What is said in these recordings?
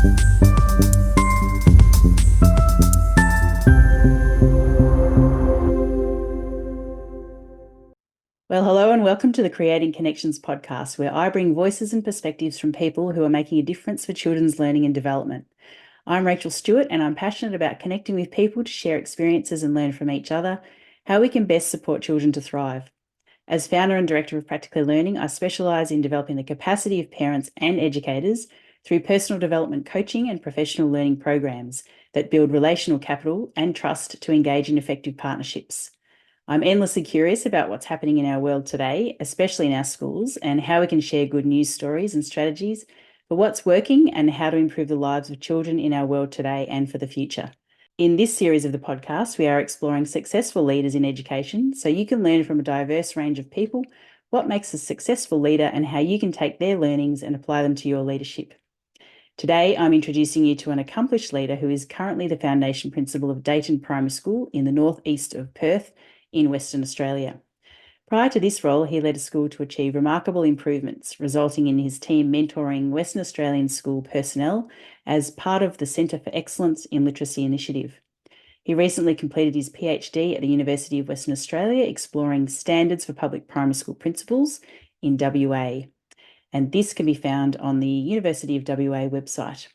Well, hello and welcome to the Creating Connections podcast, where I bring voices and perspectives from people who are making a difference for children's learning and development. I'm Rachel Stewart, and I'm passionate about connecting with people to share experiences and learn from each other, how we can best support children to thrive. As founder and director of Practically Learning, I specialise in developing the capacity of parents and educators through personal development coaching and professional learning programs that build relational capital and trust to engage in effective partnerships. I'm endlessly curious about what's happening in our world today, especially in our schools, and how we can share good news stories and strategies for what's working and how to improve the lives of children in our world today and for the future. In this series of the podcast, we are exploring successful leaders in education, so you can learn from a diverse range of people what makes a successful leader and how you can take their learnings and apply them to your leadership. Today, I'm introducing you to an accomplished leader who is currently the foundation principal of Dayton Primary School in the northeast of Perth in Western Australia. Prior to this role, he led a school to achieve remarkable improvements, resulting in his team mentoring Western Australian school personnel as part of the Centre for Excellence in Literacy initiative. He recently completed his PhD at the University of Western Australia, exploring standards for public primary school principals in WA. And this can be found on the University of WA website.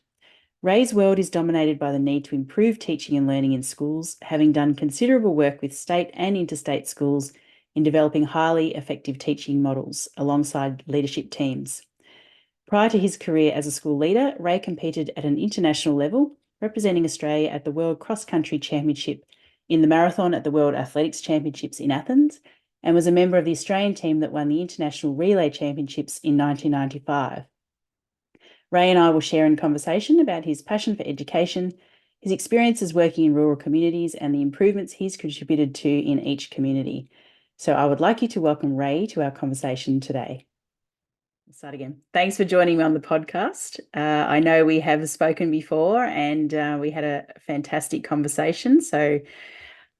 Ray's world is dominated by the need to improve teaching and learning in schools, having done considerable work with state and interstate schools in developing highly effective teaching models alongside leadership teams. Prior to his career as a school leader, Ray competed at an international level, representing Australia at the World Cross Country Championship, in the marathon at the World Athletics Championships in Athens, and was a member of the Australian team that won the International Relay Championships in 1995. Ray and I will share in conversation about his passion for education, his experiences working in rural communities, and the improvements he's contributed to in each community. So I would like you to welcome Ray to our conversation today. Let's start again. Thanks for joining me on the podcast. I know we have spoken before and we had a fantastic conversation. So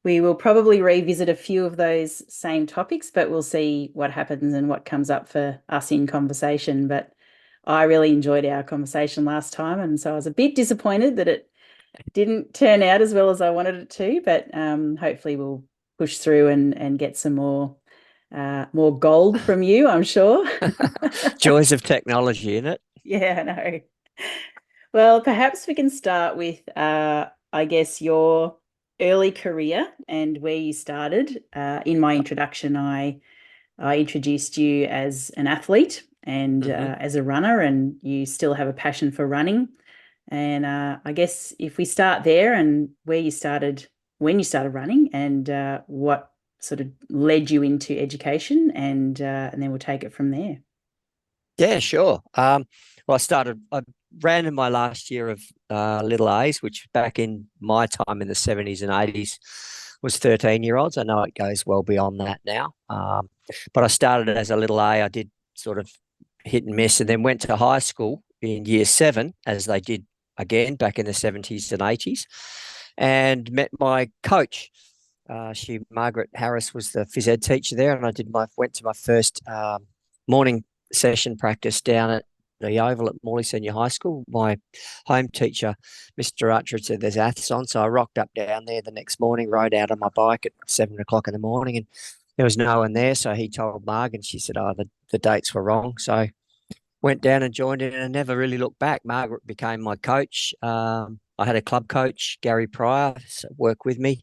we will probably revisit a few of those same topics, but we'll see what happens and what comes up for us in conversation. But I really enjoyed our conversation last time, and so I was a bit disappointed that it didn't turn out as well as I wanted it to, but hopefully we'll push through and get some more gold from you, I'm sure. Joys of technology, isn't it? Yeah, I know. Well, perhaps we can start with, I guess, your early career and where you started. In my introduction, I introduced you as an athlete and as a runner, and you still have a passion for running. And I guess if we start there and where you started, when you started running, and what sort of led you into education, and then we'll take it from there. Yeah, sure. Well, I ran in my last year of Little A's, which back in my time in the 70s and 80s was 13-year-olds. I know it goes well beyond that now. But I started as a Little A. I did sort of hit and miss, and then went to high school in year 7, as they did again back in the 70s and 80s, and met my coach. Margaret Harris was the phys ed teacher there, and went to my first morning session practice down at the Oval at Morley Senior High School. My home teacher, Mr. Archer, said there's aths on, so I rocked up down there the next morning, rode out on my bike at 7 o'clock in the morning, and there was no one there. So he told Marg, and she said, "Oh, the dates were wrong." So went down and joined in, and never really looked back. Margaret became my coach. I had a club coach, Gary Pryor, work with me,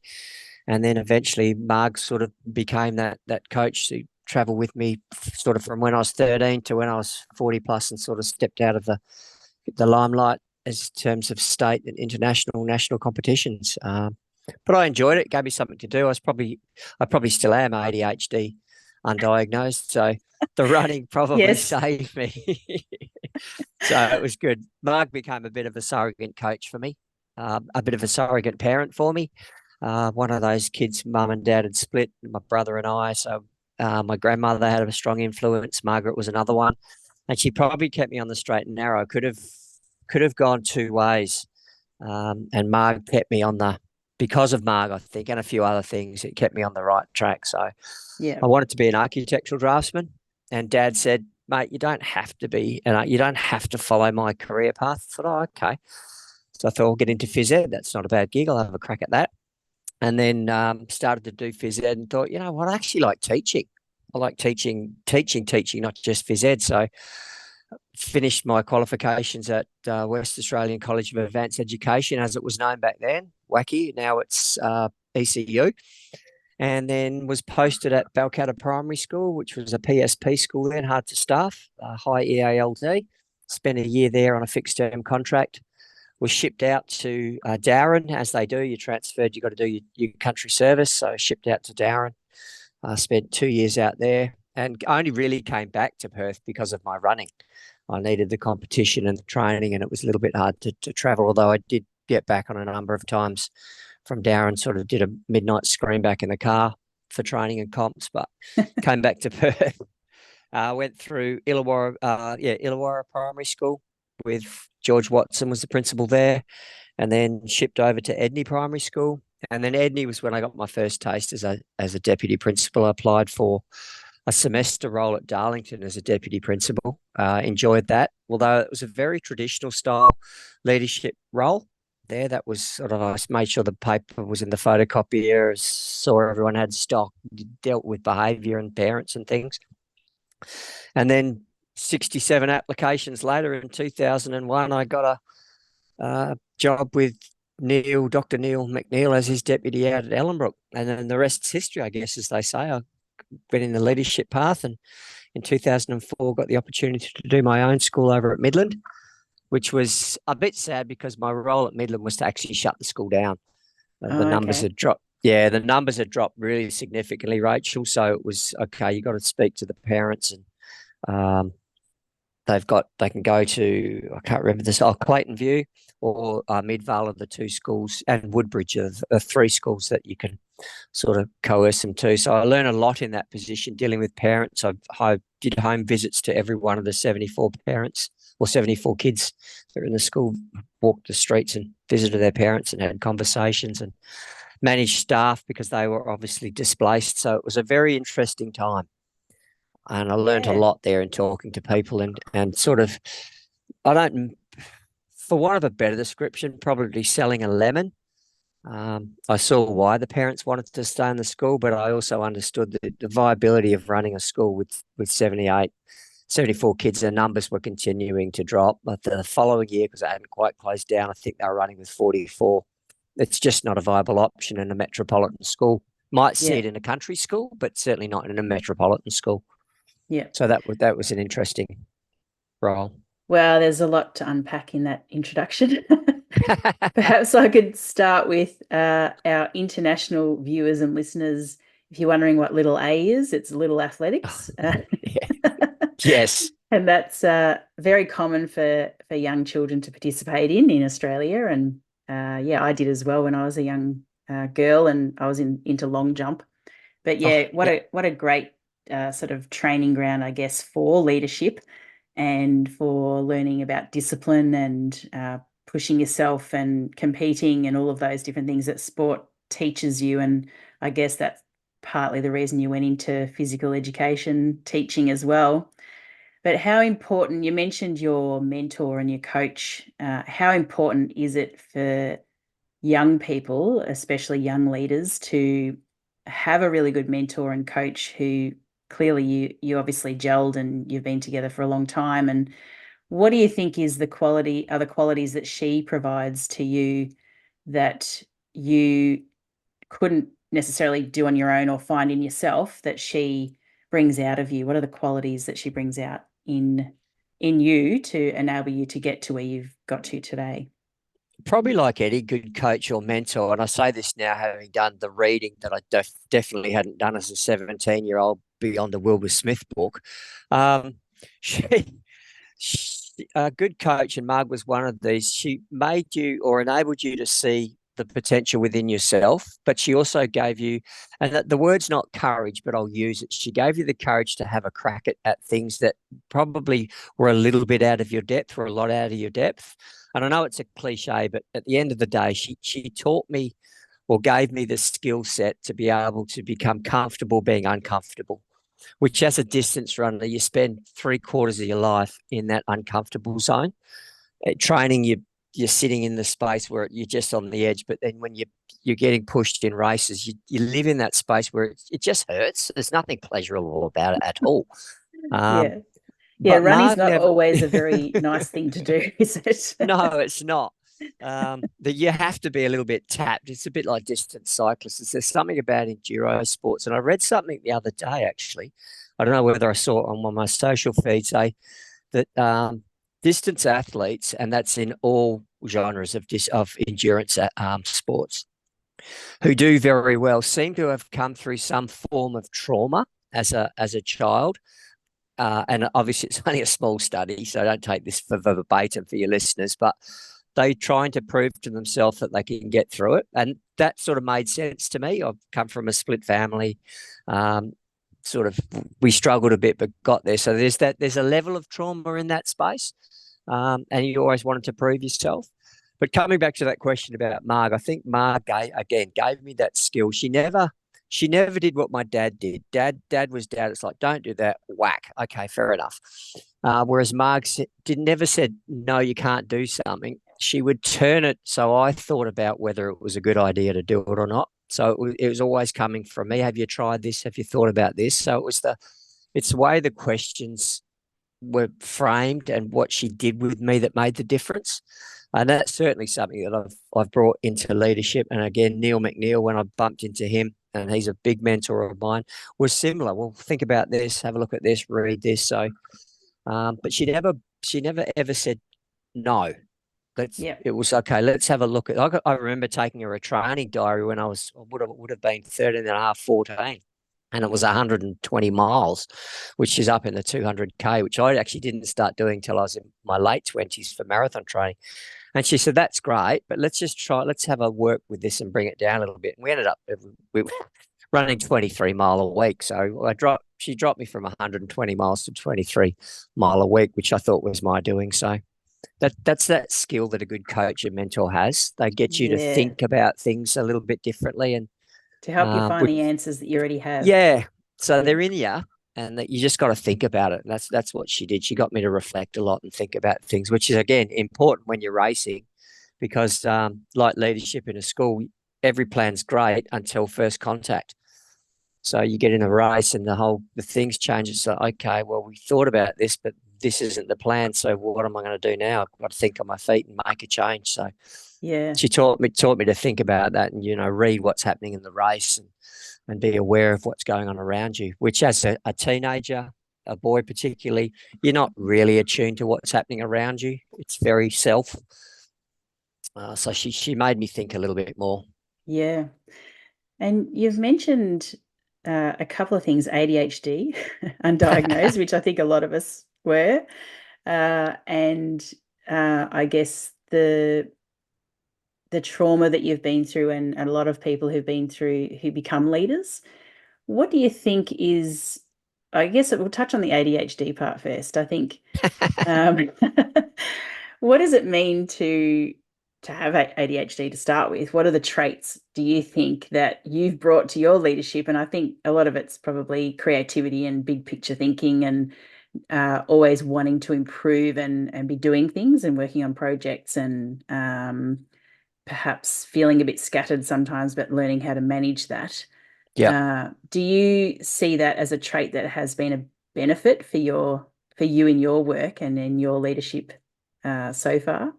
and then eventually Marg sort of became that coach who traveled with me sort of from when I was 13 to when I was 40 plus, and sort of stepped out of the limelight as terms of state and international, national competitions. But I enjoyed it. It gave me something to do. I probably still am ADHD undiagnosed, so the running probably saved me. So it was good. Mark became a bit of a surrogate coach for me, a bit of a surrogate parent for me. One of those kids, mum and dad had split, my brother and I. So my grandmother had a strong influence. Margaret was another one, and she probably kept me on the straight and narrow. Could have gone two ways, and Marg kept me on because of Marg, I think, and a few other things. It kept me on the right track. So I wanted to be an architectural draftsman, and Dad said, mate, you don't have to be, and you don't have to follow my career path. I thought, oh, okay. So I thought I'll get into phys ed. That's not a bad gig. I'll have a crack at that. And then started to do phys ed and thought, you know what, I actually like teaching. I like teaching, not just phys ed. So finished my qualifications at West Australian College of Advanced Education, as it was known back then. Wacky. Now it's ECU. And then was posted at Balcatta Primary School, which was a PSP school then, hard to staff, high EALD. Spent a year there on a fixed term contract. Was shipped out to Darren, as they do. You're transferred, you've got to do your country service. So shipped out to Darren. Spent 2 years out there and only really came back to Perth because of my running. I needed the competition and the training, and it was a little bit hard to travel, although I did get back on a number of times from Darren, sort of did a midnight scream back in the car for training and comps, but came back to Perth. Went through Illawarra Primary School with George Watson was the principal there, and then shipped over to Edney Primary School. And then Edney was when I got my first taste as a deputy principal. I applied for a semester role at Darlington as a deputy principal. Enjoyed that, although it was a very traditional style leadership role there. That was sort of, I made sure the paper was in the photocopier, saw everyone had stock, dealt with behaviour and parents and things. And then 67 applications later in 2001, I got a job with Dr. Neil McNeil as his deputy out at Ellenbrook. And then the rest's history, I guess, as they say. I went in the leadership path, and in 2004 got the opportunity to do my own school over at Midland, which was a bit sad because my role at Midland was to actually shut the school down. The Oh, numbers okay. had dropped. Yeah, the numbers had dropped really significantly, Rachel. So it was, okay, you got to speak to the parents, and they can go to, I can't remember this, Clayton View or Midvale are the two schools, and Woodbridge are the three schools that you can sort of coerce them to. So I learned a lot in that position dealing with parents. I did home visits to every one of the 74 parents or 74 kids that were in the school, walked the streets and visited their parents and had conversations and managed staff because they were obviously displaced. So it was a very interesting time. And I learned a Yeah. lot there in talking to people and sort of, I don't, for want of a better description, probably selling a lemon. I saw why the parents wanted to stay in the school, but I also understood the viability of running a school with 78, 74 kids. The numbers were continuing to drop. But the following year, because I hadn't quite closed down, I think they were running with 44. It's just not a viable option in a metropolitan school. Might see Yeah. it in a country school, but certainly not in a metropolitan school. Yeah. So that was an interesting role. Well, there's a lot to unpack in that introduction. Perhaps I could start with our international viewers and listeners. If you're wondering what little A is, it's little athletics. Yeah. Yes. And that's very common for young children to participate in Australia. And yeah, I did as well when I was a young girl, and I was into long jump. But Oh, yeah, yeah. what a great sort of training ground, I guess, for leadership and for learning about discipline and pushing yourself and competing and all of those different things that sport teaches you. And I guess that's partly the reason you went into physical education teaching as well. But how important, you mentioned your mentor and your coach, how important is it for young people, especially young leaders, to have a really good mentor and coach who clearly you obviously gelled and you've been together for a long time? And what do you think is are the qualities that she provides to you that you couldn't necessarily do on your own or find in yourself that she brings out of you? What are the qualities that she brings out in you to enable you to get to where you've got to today? Probably like any good coach or mentor, and I say this now having done the reading that I definitely hadn't done as a 17-year-old beyond the Wilbur Smith book. Um, she, a good coach, and Marg was one of these. She made you or enabled you to see the potential within yourself, but she also gave you, and the word's not courage, but I'll use it. She gave you the courage to have a crack at things that probably were a little bit out of your depth or a lot out of your depth. And I know it's a cliche, but at the end of the day, she taught me or gave me the skill set to be able to become comfortable being uncomfortable. which as a distance runner, you spend 3/4 of your life in that uncomfortable zone. At training, you're sitting in the space where you're just on the edge, but then when you're getting pushed in races, you live in that space where it just hurts. There's nothing pleasurable about it at all. Um, Yeah. Yeah, but running's Mark not never. always a very nice thing to do, is it? No, it's not. That you have to be a little bit tapped. It's a bit like distance cyclists. There's something about enduro sports, and I read something the other day actually. I don't know whether I saw it on one of my social feeds. Say that distance athletes, and that's in all genres of endurance sports, who do very well, seem to have come through some form of trauma as a child. And obviously, it's only a small study, so don't take this for verbatim for your listeners. But they trying to prove to themselves that they can get through it, and that sort of made sense to me. I've come from a split family. Um, sort of, we struggled a bit, but got there. So there's a level of trauma in that space, and you always wanted to prove yourself. But coming back to that question about Marg, I think Marg gave me that skill. She never did what my dad did. Dad was dad. It's like, don't do that. Whack. Okay, fair enough. Whereas Marg never said no, you can't do something. She would turn it so I thought about whether it was a good idea to do it or not. So it was always coming from me. Have you tried this? Have you thought about this? So it's the way the questions were framed and what she did with me that made the difference. And that's certainly something that I've brought into leadership. And again, Neil McNeil, when I bumped into him, and he's a big mentor of mine, was similar. Well, think about this, have a look at this, read this. So, but she never ever said no. Yeah. It was okay. Let's have a look at. I remember taking her a training diary when I would have been 13 and a half, 14, and it was 120 miles, which is up in the 200K, which I actually didn't start doing till I was in my late 20s for marathon training. And she said, "That's great, but let's just try. Let's have a work with this and bring it down a little bit." And we ended up we were running 23 mile a week. So She dropped me from 120 miles to 23 mile a week, which I thought was my doing. So that's that skill that a good coach and mentor has. They get you to Yeah. think about things a little bit differently, and To help you find which, the answers that you already have. yeah. So Yeah. they're in you, and that you just got to think about it. And that's what she did. She got me to reflect a lot and think about things, which is again important when you're racing, because like leadership in a school, every plan's great until first contact. So you get in a race and the things change. It's like, okay, well, we thought about this, but this isn't the plan. So what am I going to do now? I've got to think on my feet and make a change. So Yeah. she taught me to think about that and read what's happening in the race and be aware of what's going on around you. Which as a teenager, a boy particularly, you're not really attuned to what's happening around you. It's very self. So she made me think a little bit more. Yeah. And you've mentioned a couple of things, ADHD, undiagnosed, which I think a lot of us were. And I guess the trauma that you've been through and a lot of people who've been through who become leaders. What do you think is, I guess we'll touch on the ADHD part first. I think, um, what does it mean to have ADHD to start with? What are the traits do you think that you've brought to your leadership? And I think a lot of it's probably creativity and big picture thinking and always wanting to improve and be doing things and working on projects and perhaps feeling a bit scattered sometimes, but learning how to manage that. Yeah. Do you see that as a trait that has been a benefit for you in your work and in your leadership so far?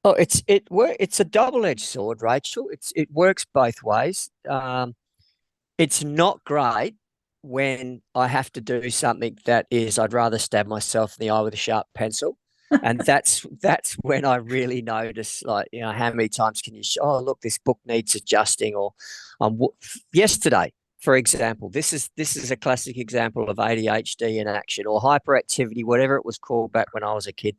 Oh, it's a double-edged sword, Rachel. It works both ways. It's not great when I have to do something that is I'd rather stab myself in the eye with a sharp pencil. And that's when I really notice, like, how many times can you oh, look, this book needs adjusting, or yesterday, for example, this is a classic example of ADHD in action, or hyperactivity, whatever it was called back when I was a kid.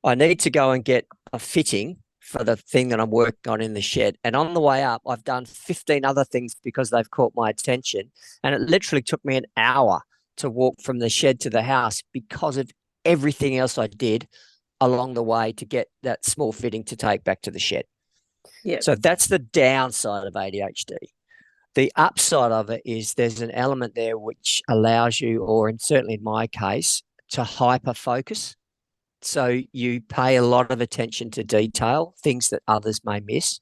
I need to go and get a fitting for the thing that I'm working on in the shed. And on the way up, I've done 15 other things because they've caught my attention. And it literally took me an hour to walk from the shed to the house because of everything else I did along the way to get that small fitting to take back to the shed. Yeah. So that's the downside of ADHD. The upside of it is there's an element there which allows you, certainly in my case, to hyper focus. So you pay a lot of attention to detail, things that others may miss,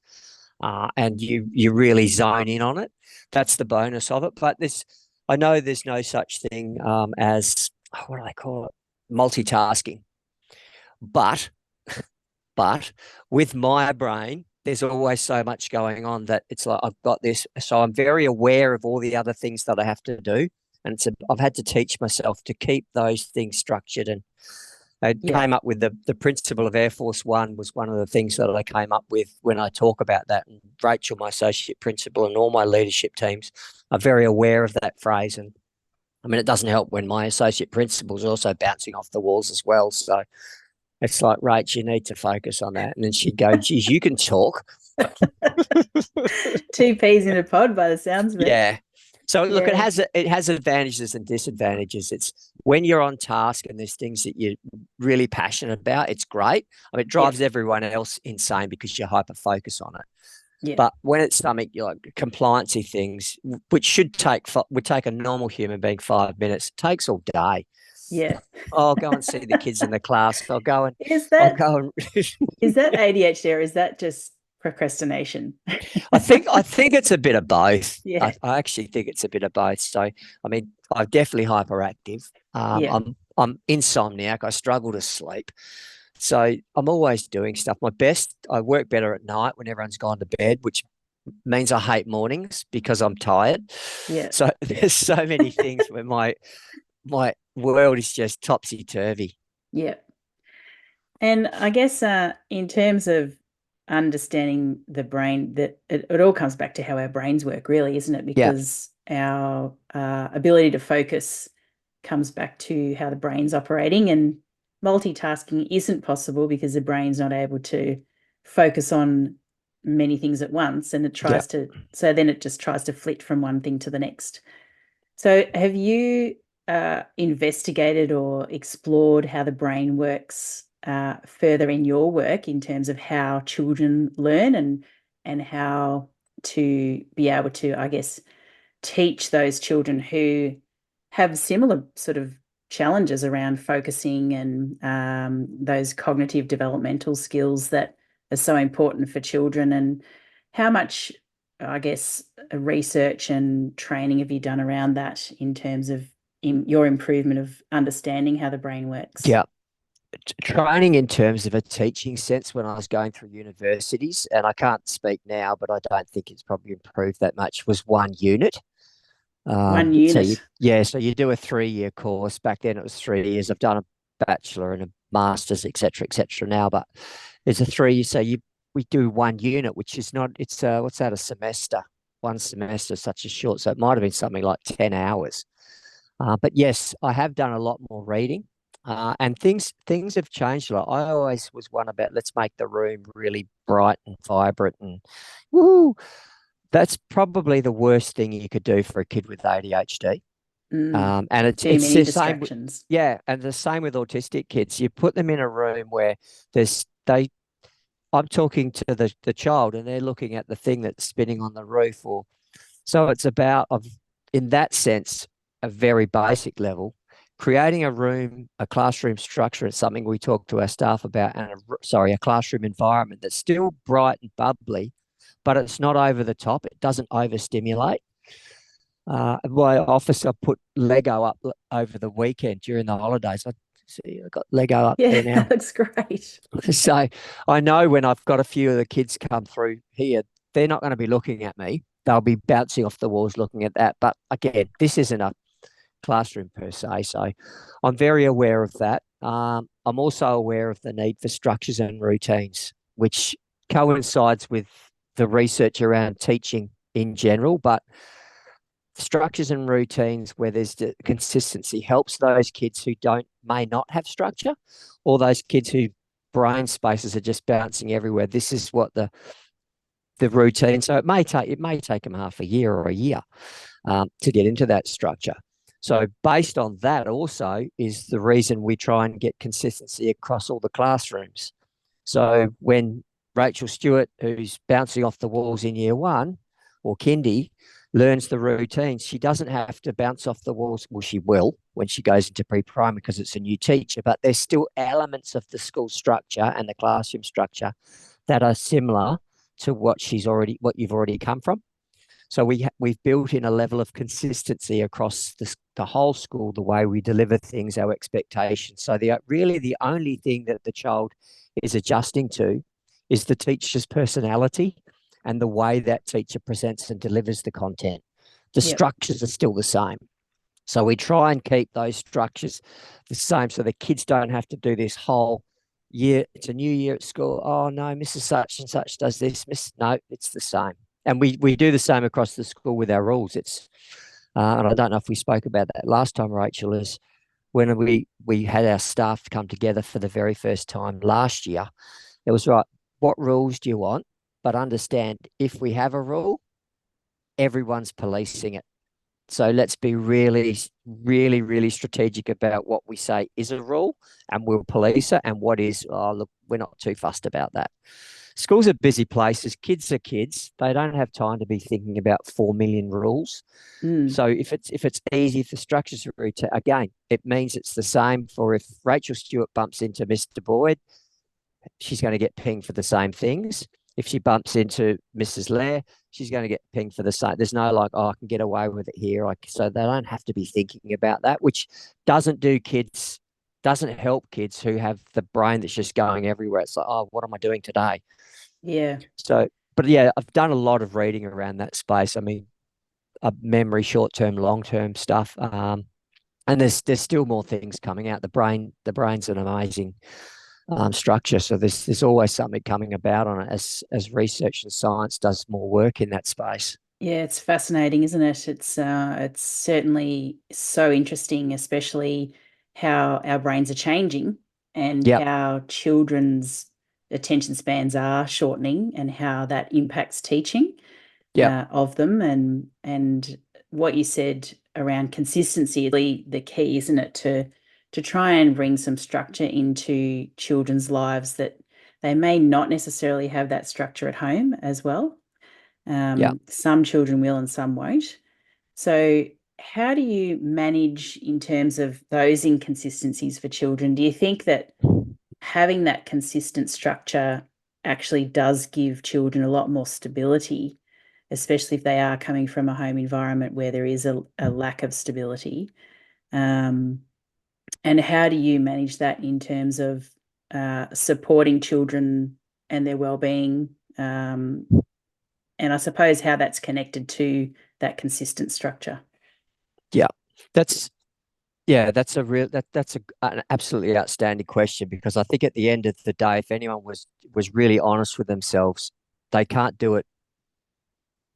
and you really zone in on it. That's the bonus of it. But I know there's no such thing as what do they call it? Multitasking. But but with my brain, there's always so much going on that it's like I've got this. So I'm very aware of all the other things that I have to do. And I've had to teach myself to keep those things structured. And I Yeah. came up with the principle of Air Force One was one of the things that I came up with when I talk about that. And Rachel, my associate principal, and all my leadership teams are very aware of that phrase. And I mean, it doesn't help when my associate principal is also bouncing off the walls as well. So it's like, Rach, you need to focus on that. And then she'd go, geez, you can talk. Two peas in a pod by the sounds of it. Yeah. So look, Yeah. it has advantages and disadvantages. It's when you're on task and there's things that you're really passionate about, it's great. I mean, it Yeah. drives everyone else insane because you're hyper focused on it. Yeah. But when it's something like compliancy things, which would take a normal human being 5 minutes, it takes all day. Yeah. I'll go and see the kids in the class. Is I'll that go and is that ADHD or is that just procrastination? I think it's a bit of both. Yeah. I actually think it's a bit of both. So I mean, I'm definitely hyperactive. Yeah. I'm insomniac. I struggle to sleep. So I'm always doing stuff. I work better at night when everyone's gone to bed, which means I hate mornings because I'm tired. Yeah. So there's so many things where my world is just topsy turvy. Yeah. And I guess in terms of understanding the brain, that it all comes back to how our brains work, really, isn't it? Yeah, Because our ability to focus comes back to how the brain's operating, and multitasking isn't possible because the brain's not able to focus on many things at once, and yeah, so then it just tries to flit from one thing to the next. So, have you investigated or explored how the brain works further in your work in terms of how children learn and how to be able to, I guess, teach those children who have similar sort of challenges around focusing and those cognitive developmental skills that are so important for children, and how much, I guess, research and training have you done around that in terms of your improvement of understanding how the brain works? yeah. Training in terms of a teaching sense when I was going through universities, and I can't speak now, but I don't think it's probably improved that much, was 1 unit. One So you, unit. yeah, so you do a 3 year course. Back then it was 3 years. I've done a bachelor and a master's, etc., now, but it's a 3 year. So we do 1 unit, which is not. It's what's that? A semester. One semester, such a short. So it might have been something like 10 hours. But yes, I have done a lot more reading, and things have changed a lot. I always was one about let's make the room really bright and vibrant, and woo. That's probably the worst thing you could do for a kid with ADHD. Mm, And too it's many the same with, distractions. yeah, and the same with autistic kids. You put them in a room where there's they I'm talking to the child and they're looking at the thing that's spinning on the roof, or so it's about of in that sense, a very basic level, creating a classroom structure is something we talk to our staff about, and a classroom environment that's still bright and bubbly, but it's not over the top. It doesn't overstimulate. My office, I put Lego up over the weekend during the holidays. I see I got Lego up Yeah, there now. that looks great. So I know when I've got a few of the kids come through here, they're not going to be looking at me. They'll be bouncing off the walls looking at that. But again, this isn't a classroom per se. So I'm very aware of that. I'm also aware of the need for structures and routines, which coincides with the research around teaching in general. But structures and routines where there's the consistency helps those kids who may not have structure, or those kids who brain spaces are just bouncing everywhere. This is what the routine. So it may take them half a year or a year to get into that structure. So based on that also is the reason we try and get consistency across all the classrooms. So when Rachel Stewart, who's bouncing off the walls in year one or kindy, learns the routines. She doesn't have to bounce off the walls. Well, she will when she goes into pre-primary because it's a new teacher, but there's still elements of the school structure and the classroom structure that are similar to what you've already come from. So we've built in a level of consistency across the whole school, the way we deliver things, our expectations. So the only thing that the child is adjusting to is the teacher's personality and the way that teacher presents and delivers the content. The Yep. structures are still the same. So we try and keep those structures the same so the kids don't have to do this whole year. It's a new year at school. Oh no, Mrs. Such and Such does this. No, it's the same. And we do the same across the school with our rules. And I don't know if we spoke about that last time, Rachel, is when we had our staff come together for the very first time last year. It was right. What rules do you want? But understand if we have a rule, everyone's policing it. So let's be really, really, really strategic about what we say is a rule and we'll police it and what is, oh, look, we're not too fussed about that. Schools are busy places. Kids are kids. They don't have time to be thinking about 4 million rules. Mm. So if it's easy, if the structures are routine, again, it means it's the same for if Rachel Stewart bumps into Mr. Boyd, she's going to get pinged for the same things. If she bumps into Mrs. Lair, she's going to get pinged for the same. There's no like, oh, I can get away with it here. So they don't have to be thinking about that, which doesn't help kids who have the brain that's just going everywhere. It's like, oh, what am I doing today? Yeah. So, but yeah, I've done a lot of reading around that space. I mean, memory, short term, long term stuff. And there's still more things coming out. The brain's an amazing structure. So there's always something coming about on it as research and science does more work in that space. Yeah, it's fascinating, isn't it? It's certainly so interesting, especially how our brains are changing and Yep, how children's attention spans are shortening and how that impacts teaching yep, of them and what you said around consistency, the key, isn't it, to try and bring some structure into children's lives that they may not necessarily have that structure at home as well. yep. Some children will and some won't. So, how do you manage in terms of those inconsistencies for children? Do you think that having that consistent structure actually does give children a lot more stability, especially if they are coming from a home environment where there is a lack of stability? Um, and how do you manage that in terms of supporting children and their well-being? And I suppose how that's connected to that consistent structure. Yeah, that's that's a real that's an absolutely outstanding question because I think at the end of the day, if anyone was really honest with themselves, they can't do it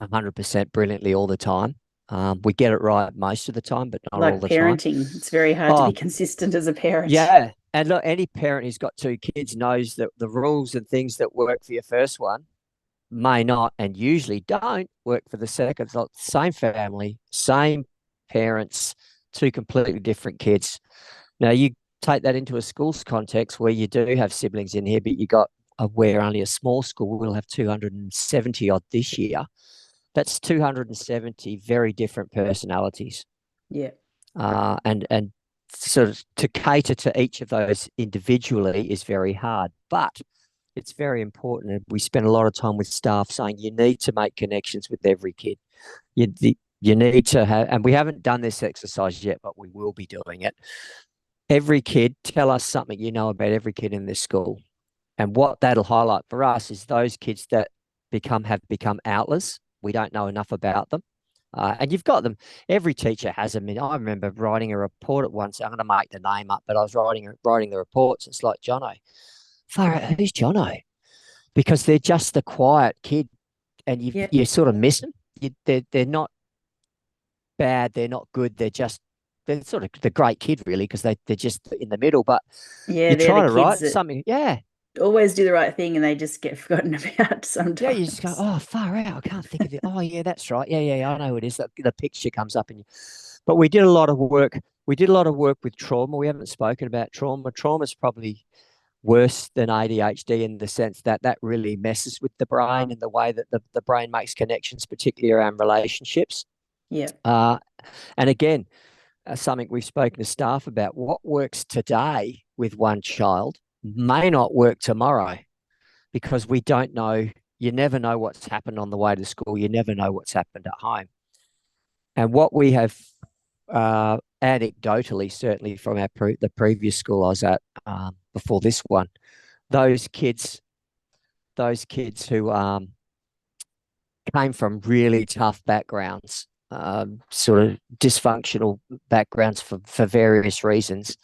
100% brilliantly all the time. We get it right most of the time, but not all Like the time. parenting, it's very hard to be Oh, consistent as a parent. yeah. And look, any parent who's got two kids knows that the rules and things that work for your first one may not and usually don't work for the second. It's like same family, same parents, two completely different kids. Now you take that into a school's context where you do have siblings in here, but you got where only a small school will have 270 odd this year. That's 270 very different personalities. Yeah. And sort of to cater to each of those individually is very hard. But it's very important. And we spend a lot of time with staff saying you need to make connections with every kid. You need to have, and we haven't done this exercise yet, but we will be doing it. Every kid, tell us something you know about every kid in this school. And what that'll highlight for us is those kids that have become outliers. We don't know enough about them. And you've got them. Every teacher has them. I remember writing a report at once. I'm going to make the name up, but I was writing the reports. It's like Jono. Far out, who's Jono? Because they're just the quiet kid, and Yeah. you sort of miss them. They're not bad. They're not good. They're sort of the great kid really because they're just in the middle. But Yeah, you they're the try to kids write that something, yeah, always do the right thing and they just get forgotten about yeah. You just go, sometimes. oh, far out. I can't think of it. Oh, yeah, that's right. Yeah, yeah, I know who it is. The picture comes up, but we did a lot of work. We did a lot of work with trauma. We haven't spoken about trauma. Trauma is probably worse than ADHD in the sense that that really messes with the brain and the way that the brain makes connections, particularly around relationships. Yeah. Uh, and again, something we've spoken to staff about, what works today with one child may not work tomorrow because we don't know. You never know what's happened on the way to school. You never know what's happened at home. And what we have anecdotally, certainly from the previous school I was at before this one, those kids, those kids who came from really tough backgrounds, sort of dysfunctional backgrounds for various reasons,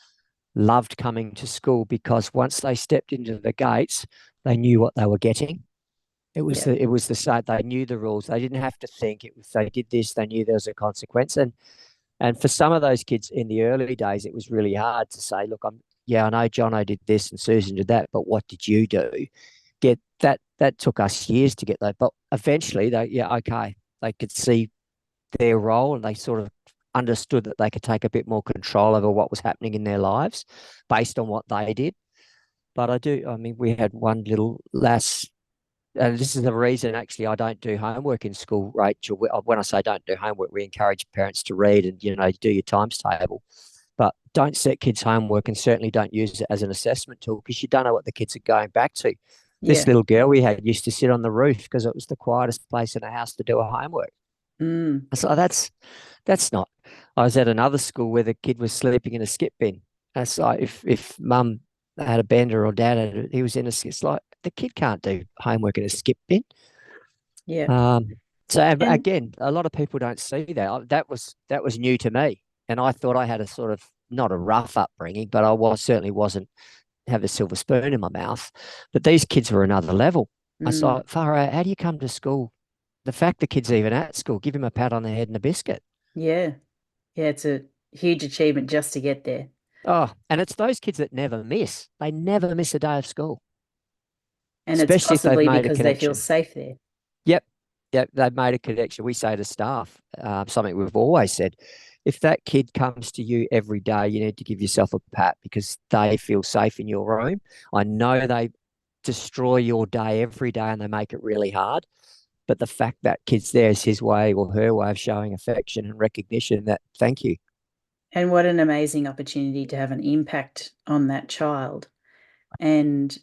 loved coming to school because once they stepped into the gates, they knew what they were getting. Yeah. It was the same. They knew the rules. They didn't have to think. It was they did this. They knew there was a consequence. And for some of those kids in the early days, it was really hard to say, look, I know Jono did this and Susan did that, but what did you do? Get that. That took us years to get that. But eventually, okay, they could see their role and they sort of understood that they could take a bit more control over what was happening in their lives based on what they did. But I mean, we had one little lass, and this is the reason actually I don't do homework in school, Rachel. When I say don't do homework, we encourage parents to read and, do your times table. But don't set kids' homework and certainly don't use it as an assessment tool because you don't know what the kids are going back to. This Yeah. little girl we had used to sit on the roof because it was the quietest place in the house to do her homework. Mm. So that's not. I was at another school where the kid was sleeping in a skip bin. That's like if mum had a bender or dad he was in a skip. It's like the kid can't do homework in a skip bin. Yeah. Um, so And again, a lot of people don't see that. That was new to me, and I thought I had a sort of not a rough upbringing, but certainly wasn't have a silver spoon in my mouth. But these kids were another level. I mm, thought, far out, how do you come to school? The fact the kid's even at school, give him a pat on the head and a biscuit. yeah. Yeah, it's a huge achievement just to get there. Oh, and it's those kids that never miss. They never miss a day of school, And it's especially if they've possibly made a because they feel connection. safe there. Yep. Yep. They've made a connection. We say to staff, something we've always said, if that kid comes to you every day, you need to give yourself a pat because they feel safe in your room. I know they destroy your day every day and they make it really hard. But the fact that kid's there is his way or her way of showing affection and recognition that thank you. And what an amazing opportunity to have an impact on that child. And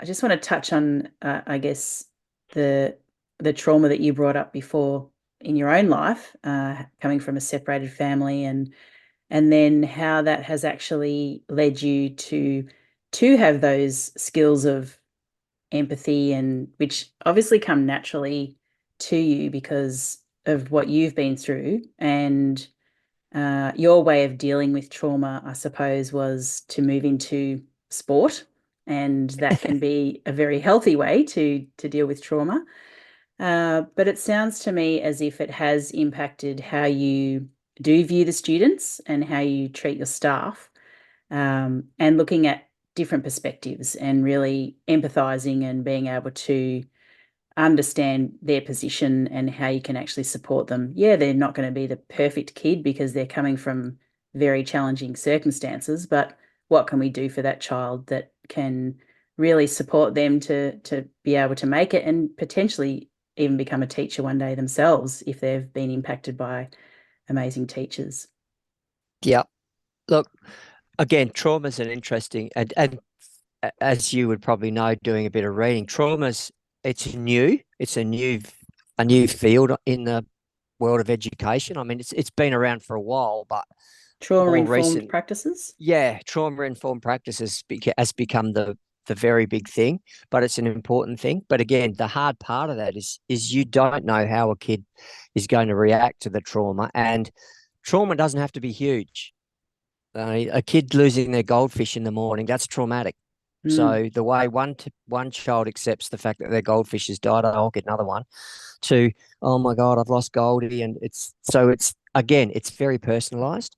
I just want to touch on, I guess, the the trauma that you brought up before in your own life, coming from a separated family, and then how that has actually led you to have those skills of empathy, and which obviously come naturally to you because of what you've been through. And your way of dealing with trauma, I suppose, was to move into sport, and that can be a very healthy way to deal with trauma. But it sounds to me as if it has impacted how you do view the students and how you treat your staff, and looking at different perspectives and really empathizing and being able to understand their position and how you can actually support them. Yeah, they're not going to be the perfect kid because they're coming from very challenging circumstances, but what can we do for that child that can really support them to be able to make it and potentially even become a teacher one day themselves if they've been impacted by amazing teachers. Yeah. Look, again, trauma is an interesting and as you would probably know, doing a bit of reading, trauma's it's new. It's a new field in the world of education. I mean, it's been around for a while, but Trauma more informed recent, practices. yeah, trauma informed practices has become the very big thing, but it's an important thing. But again, the hard part of that is you don't know how a kid is going to react to the trauma, and trauma doesn't have to be huge. A kid losing their goldfish in the morning, that's traumatic. Mm. So the way one child accepts the fact that their goldfish has died, oh, I'll get another one, to oh my God, I've lost Goldie, and it's again, it's very personalised.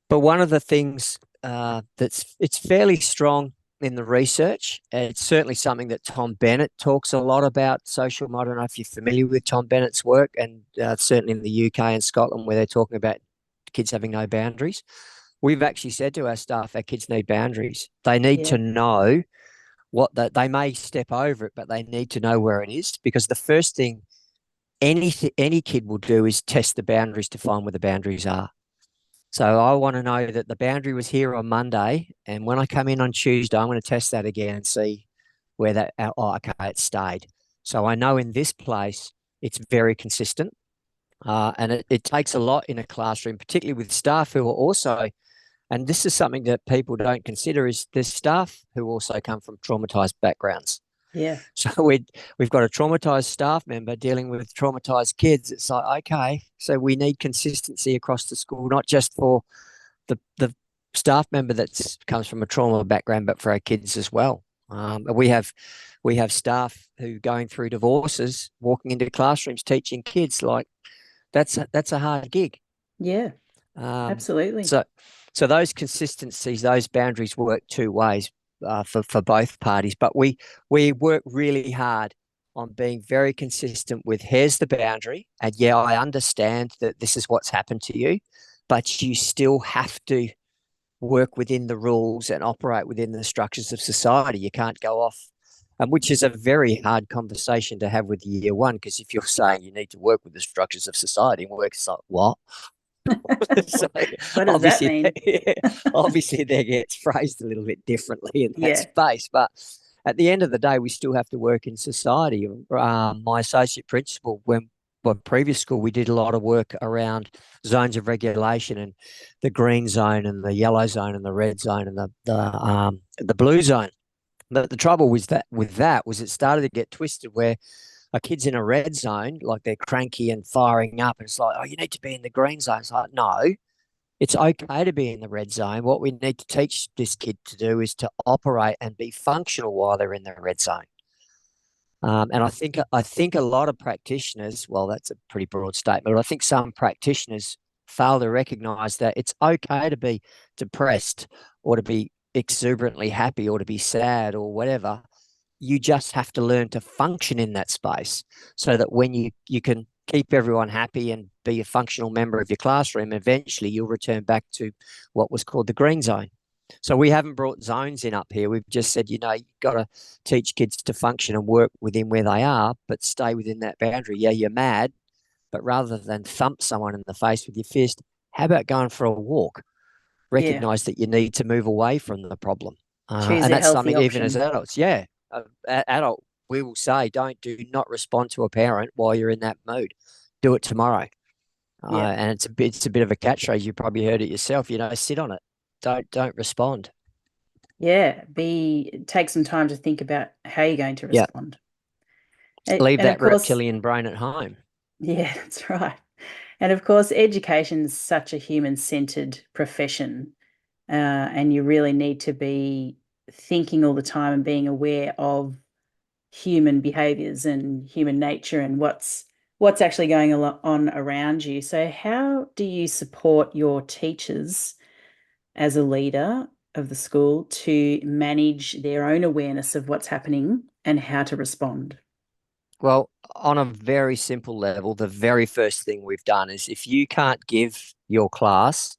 But one of the things it's fairly strong in the research. It's certainly something that Tom Bennett talks a lot about. Social, I don't know if you're familiar with Tom Bennett's work, and certainly in the UK and Scotland, where they're talking about kids having no boundaries. we've actually said to our staff, our kids need boundaries. They need Yeah. to know what that they may step over it, but they need to know where it is, because the first thing any kid will do is test the boundaries to find where the boundaries are. So I want to know that the boundary was here on Monday, and when I come in on Tuesday, I'm going to test that again and see where that. Oh, okay, it stayed. So I know in this place it's very consistent, and it takes a lot in a classroom, particularly with staff who are also. And this is something that people don't consider: is there's staff who also come from traumatized backgrounds. Yeah. So we've got a traumatized staff member dealing with traumatized kids. It's like, okay, so we need consistency across the school, not just for the staff member that comes from a trauma background, but for our kids as well. We have staff who going through divorces, walking into classrooms teaching kids. Like that's a hard gig. Yeah. Um, Absolutely. so so those consistencies, those boundaries work two ways, for both parties. But we work really hard on being very consistent with here's the boundary, and yeah, I understand that this is what's happened to you, but you still have to work within the rules and operate within the structures of society. You can't go off, which is a very hard conversation to have with year one, because if you're saying you need to work with the structures of society, and work, it's like, what? So What does that obviously, mean? obviously, that gets phrased a little bit differently in that Yeah. space. But at the end of the day, we still have to work in society. My associate principal, when my previous school, we did a lot of work around zones of regulation and the green zone and the yellow zone and the red zone and the blue zone. But the trouble with that was it started to get twisted where a kid's in a red zone, like they're cranky and firing up, and it's like, oh, you need to be in the green zone. It's like, no, it's okay to be in the red zone. What we need to teach this kid to do is to operate and be functional while they're in the red zone. And I think a lot of practitioners, well, that's a pretty broad statement, but I think some practitioners fail to recognise that it's okay to be depressed or to be exuberantly happy or to be sad or whatever. You just have to learn to function in that space, so that when you can keep everyone happy and be a functional member of your classroom, eventually you'll return back to what was called the green zone. So we haven't brought zones in up here. We've just said, you've got to teach kids to function and work within where they are, but stay within that boundary. Yeah, you're mad, but rather than thump someone in the face with your fist, how about going for a walk? Yeah. Recognize that you need to move away from the problem. Choose And a that's healthy something even as option. adults. Yeah. Adult, we will say, do not respond to a parent while you're in that mood. Do it tomorrow. Yeah. And it's a bit of a catchphrase. You probably heard it yourself. Sit on it. Don't respond. Yeah. Take some time to think about how you're going to Yeah. respond. Leave And of that course, reptilian brain at home. yeah, that's right. And of course, education is such a human-centered profession, and you really need to be thinking all the time and being aware of human behaviors and human nature and what's actually going on around you. So, how do you support your teachers as a leader of the school to manage their own awareness of what's happening and how to respond? Well, on a very simple level, the very first thing we've done is, if you can't give your class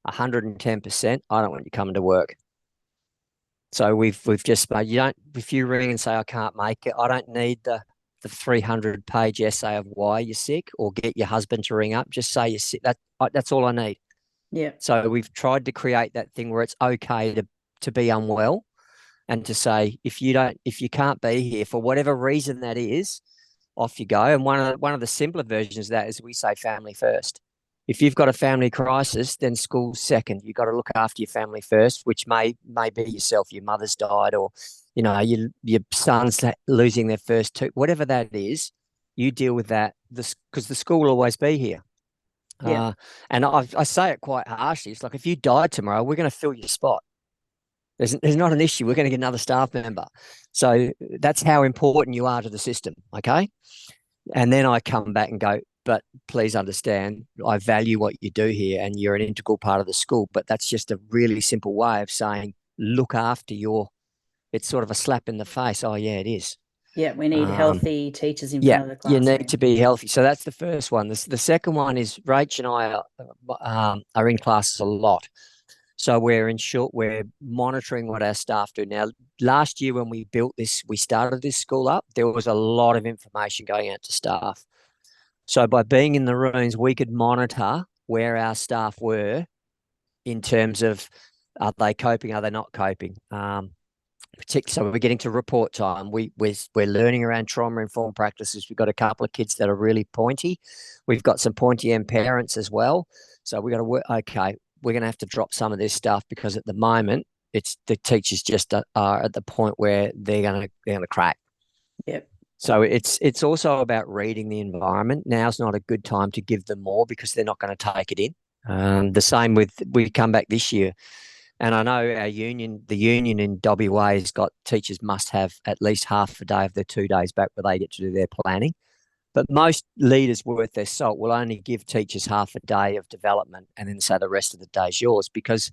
110%, I don't want you coming to work. So we've just made, you don't, if you ring and say I can't make it, I don't need the 300-page essay of why you're sick, or get your husband to ring up. Just say you're sick. That's all I need. Yeah, So we've tried to create that thing where it's okay to be unwell, and to say, if you can't be here for whatever reason that is, off you go. And one of the simpler versions of that is, we say family first. If you've got a family crisis, then school's second. You've got to look after your family first, which may be yourself. Your mother's died, or your son's losing their first two, whatever that is. You deal with that, because the school will always be here. yeah, Uh, and I say it quite harshly. It's like, if you died tomorrow, we're going to fill your spot. There's not an issue. We're going to get another staff member. So that's how important you are to the system. Okay. And then I come back and go, but please understand, I value what you do here, and you're an integral part of the school. But that's just a really simple way of saying, look after it's sort of a slap in the face. Oh, yeah, it is. yeah. We need Um, healthy teachers in yeah, front of the you need classroom. to be healthy. So that's the first one. The second one is, Rach and I are in classes a lot. So we're monitoring what our staff do. Now, last year when we started this school up, there was a lot of information going out to staff. So by being in the rooms, we could monitor where our staff were in terms of, are they coping, are they not coping? Particularly, so we're getting to report time. We're learning around trauma informed practices. We've got a couple of kids that are really pointy. We've got some pointy end parents as well. So we got to work. Okay, we're going to have to drop some of this stuff because at the moment it's the teachers just are at the point where they're gonna crack. Yep. So it's also about reading the environment. Now's not a good time to give them more because they're not going to take it in. The same with we come back this year. And I know the union in WA has got teachers must have at least half a day of their 2 days back where they get to do their planning. But most leaders worth their salt will only give teachers half a day of development and then say the rest of the day's yours because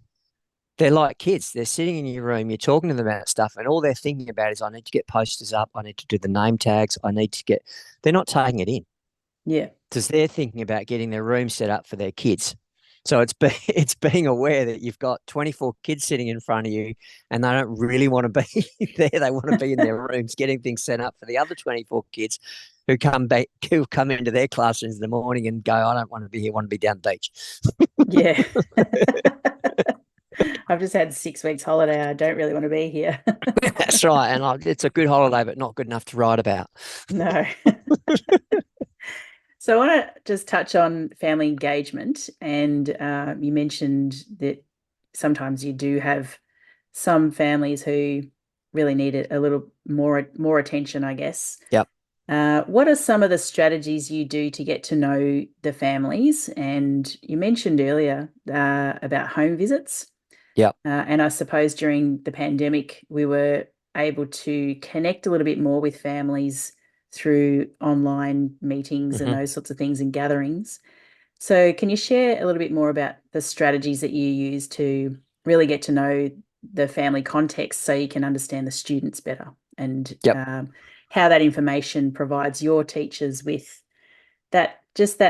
they're like kids. They're sitting in your room, you're talking to them about stuff, and all they're thinking about is, I need to get posters up, I need to do the name tags, they're not taking it in Yeah. because they're thinking about getting their room set up for their kids. So it's being aware that you've got 24 kids sitting in front of you and they don't really want to be there. They want to be in their rooms getting things set up for the other 24 kids who come into their classrooms in the morning and go, I don't want to be here, I want to be down the beach. Yeah. I've just had 6 weeks holiday. I don't really want to be here. That's right. And it's a good holiday, but not good enough to write about. No. So I want to just touch on family engagement. And you mentioned that sometimes you do have some families who really need a little more attention, I guess. Yep. What are some of the strategies you do to get to know the families? And you mentioned earlier about home visits. Yep. And I suppose during the pandemic, we were able to connect a little bit more with families through online meetings and Mm-hmm. those sorts of things and gatherings. So, can you share a little bit more about the strategies that you use to really get to know the family context so you can understand the students better and Yep. how that information provides your teachers with that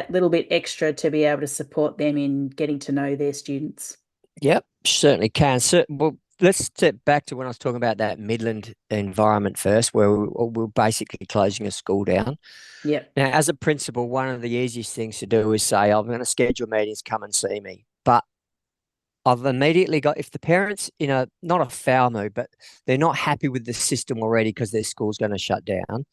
little bit extra to be able to support them in getting to know their students? Yep. Certainly can. Well, let's step back to when I was talking about that Midland environment first, where we're basically closing a school down. Yep. Now, as a principal, one of the easiest things to do is say, I'm going to schedule meetings, come and see me. But I've immediately got, if the parents in a, not a foul mood, but they're not happy with the system already because their school's going to shut down,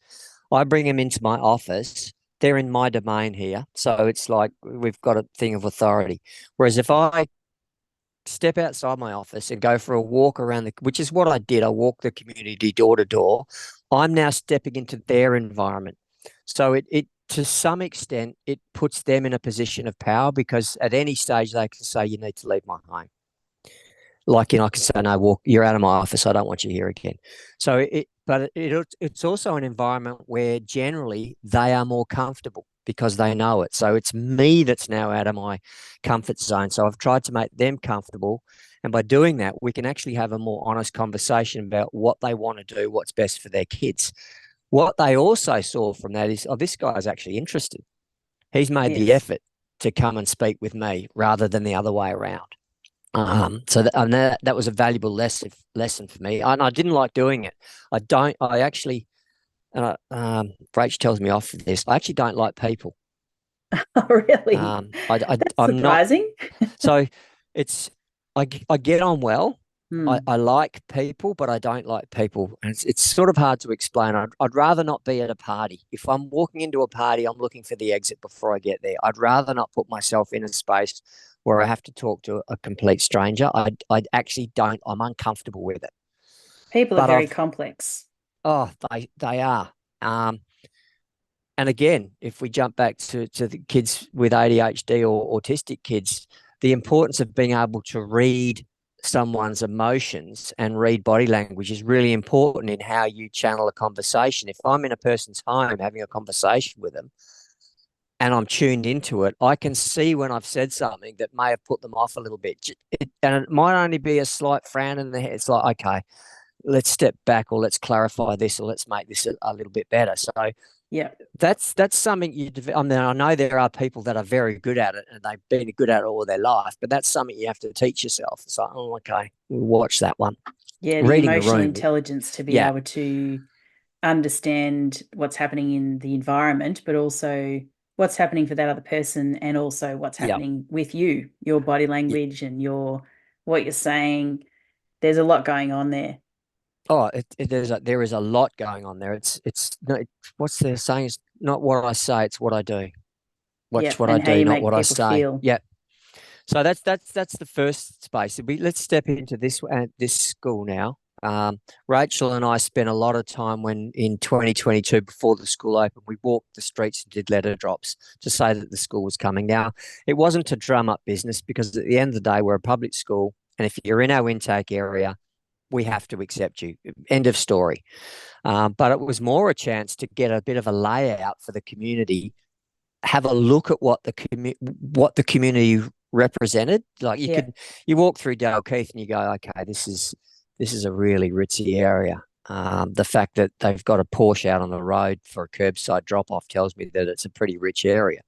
I bring them into my office. They're in my domain here. So it's like we've got a thing of authority. Whereas if I step outside my office and go for a walk around which is what I did. I walked the community door to door. I'm now stepping into their environment. So it to some extent, it puts them in a position of power because at any stage they can say, you need to leave my home. Like, I can say, no, walk, you're out of my office. I don't want you here again. So it's also an environment where generally they are more comfortable because they know it. So it's me that's now out of my comfort zone. So I've tried to make them comfortable. And by doing that, we can actually have a more honest conversation about what they want to do, what's best for their kids. What they also saw from that is, oh, this guy is actually interested. He's made the Yes. effort to come and speak with me rather than the other way around. That was a valuable lesson for me. And I didn't like doing it. I actually, Rach tells me off for this. I actually don't like people. Oh, really? That's I'm not. surprising. So I get on well. Hmm. I like people, but I don't like people. And it's sort of hard to explain. I'd rather not be at a party. If I'm walking into a party, I'm looking for the exit before I get there. I'd rather not put myself in a space where I have to talk to a complete stranger. I actually don't. I'm uncomfortable with it. People are But very complex. they are. And again, if we jump back to the kids with ADHD or autistic kids, the importance of being able to read someone's emotions and read body language is really important in how you channel a conversation. If I'm in a person's home having a conversation with them and I'm tuned into it, I can see when I've said something that may have put them off a little bit. And it might only be a slight frown in the head. It's like, okay, let's step back or let's clarify this or let's make this a little bit better. So Yeah. That's something I mean, I know there are people that are very good at it and they've been good at it all their life, but that's something you have to teach yourself. It's like, oh, okay, we'll watch that one. Yeah, the Reading the emotional room. intelligence to be Yeah. able to understand what's happening in the environment, but also what's happening for that other person and also what's Yeah. happening with you, your body language and your what you're saying. There's a lot going on there. Oh, there is a lot going on there. It's not, what's their saying? It's not what I say, it's what I do. Yeah, Watch what I and how do, you not make what I people say. feel. Yeah. So that's the first space. Let's step into this school now. Rachel and I spent a lot of time when in 2022 before the school opened, we walked the streets and did letter drops to say that the school was coming. Now, it wasn't to drum up business because at the end of the day, we're a public school, and if you're in our intake area, we have to accept you. End of story. But it was more a chance to get a bit of a layout for the community, have a look at what the community represented. Like Yeah, you walk through Dalkeith and you go, okay, this is a really ritzy area. The fact that they've got a Porsche out on the road for a curbside drop off tells me that it's a pretty rich area.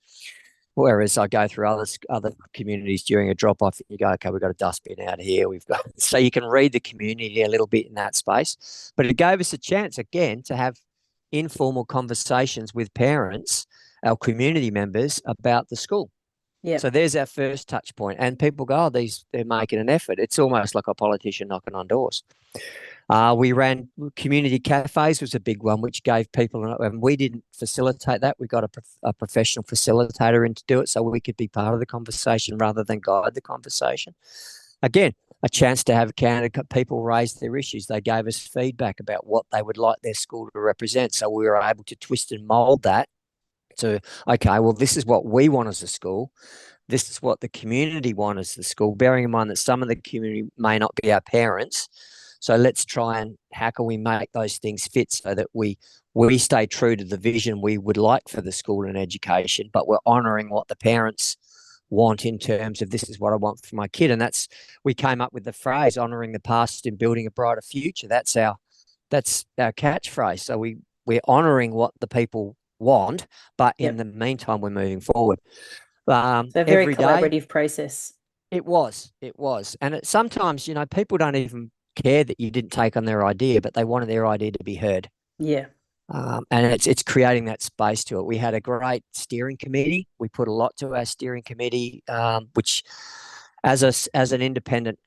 Whereas I go through other communities during a drop off, and you go, okay, we've got a dustbin out here. We've got so you can read the community a little bit in that space. But it gave us a chance again to have informal conversations with parents, our community members about the school. yeah, So there's our first touch point. And people go, oh, they're making an effort. It's almost like a politician knocking on doors. We ran community cafes was a big one, which gave people, and we didn't facilitate that. We got a professional facilitator in to do it so we could be part of the conversation rather than guide the conversation. Again, a chance to have candid people raise their issues. They gave us feedback about what they would like their school to represent. So we were able to twist and mold that to, okay, well, this is what we want as a school. This is what the community want as the school, bearing in mind that some of the community may not be our parents. So let's try and how can we make those things fit so that we stay true to the vision we would like for the school and education, but we're honouring what the parents want in terms of this is what I want for my kid. And that's we came up with the phrase honouring the past and building a brighter future. That's our catchphrase. So we're honouring what the people want, but in yep. the meantime we're moving forward. So a very Every day collaborative process. it was, and sometimes people don't even care that you didn't take on their idea, but they wanted their idea to be heard. Yeah, And it's creating that space to it. We had a great steering committee. We put a lot to our steering committee, which as an independent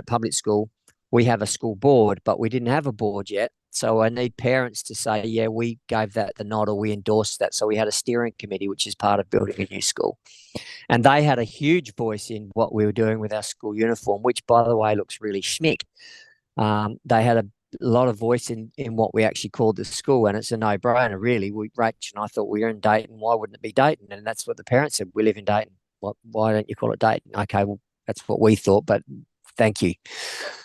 public school, we have a school board, but we didn't have a board yet. So I need parents to say, yeah, we gave that the nod or we endorsed that. So we had a steering committee, which is part of building a new school. And they had a huge voice in what we were doing with our school uniform, which, by the way, looks really schmick. They had a lot of voice in what we actually called the school, and it's a no-brainer, really. Rach and I thought we were in Dayton. Why wouldn't it be Dayton? And that's what the parents said. We live in Dayton. Why don't you call it Dayton? Okay, well, that's what we thought, but thank you.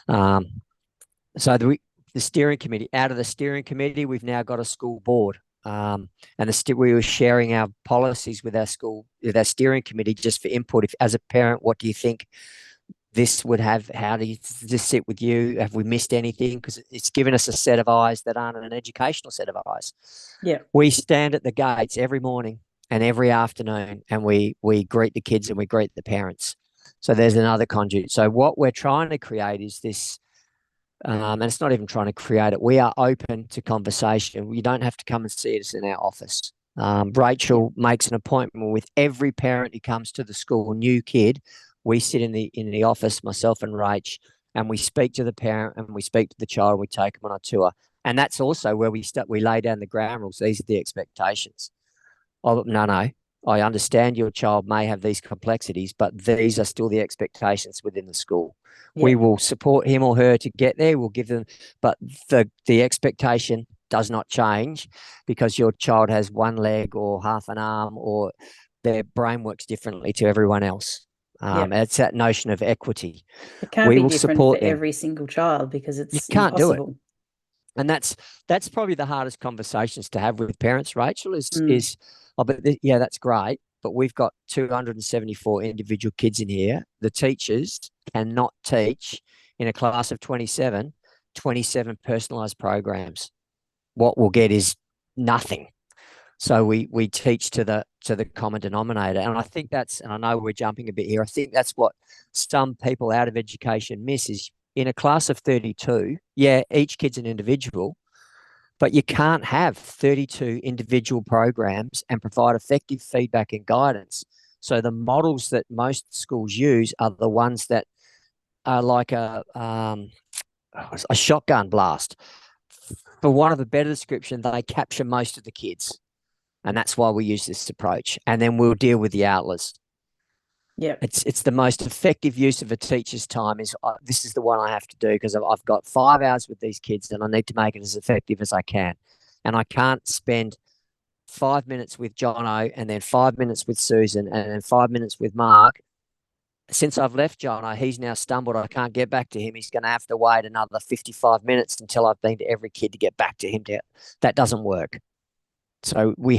Um, so the steering committee, out of the steering committee, we've now got a school board. And we were sharing our policies with our school, with our steering committee, just for input. If, as a parent, what do you think this would have? How does this sit with you? Have we missed anything? Because it's given us a set of eyes that aren't an educational set of eyes. yeah. We stand at the gates every morning and every afternoon, and we greet the kids and we greet the parents. So there's another conduit. So what we're trying to create is this and it's not even trying to create it. We are open to conversation. You don't have to come and see us in our office. Yeah. Rachel makes an appointment with every parent who comes to the school, new kid. We sit in the office, myself and Rach, and we speak to the parent and we speak to the child. And we take them on a tour, and that's also where we lay down the ground rules. These are the expectations. Oh, no, no. I understand your child may have these complexities, but these are still the expectations within the school. Yeah. We will support him or her to get there. We'll give them, but the expectation does not change because your child has one leg or half an arm or their brain works differently to everyone else. Yeah. It's that notion of equity. It can't We be will different for support them. every single child because You it's can't do it. impossible. And that's probably the hardest conversations to have with parents, Rachel, is Mm. is oh, but yeah, that's great. But we've got 274 individual kids in here. The teachers cannot teach in a class of 27 personalized programs. What we'll get is nothing. So we teach to the common denominator. And I think that's, and I know we're jumping a bit here, I think that's what some people out of education miss is in a class of 32, yeah, each kid's an individual, but you can't have 32 individual programs and provide effective feedback and guidance. So the models that most schools use are the ones that are like a shotgun blast. For want of a better description, they capture most of the kids. And that's why we use this approach. And then we'll deal with the outliers. Yep. It's the most effective use of a teacher's time is this is the one I have to do because I've got 5 hours with these kids and I need to make it as effective as I can. And I can't spend 5 minutes with Jono and then 5 minutes with Susan and then 5 minutes with Mark. Since I've left Jono, he's now stumbled. I can't get back to him. He's going to have to wait another 55 minutes until I've been to every kid to get back to him. That doesn't work. So we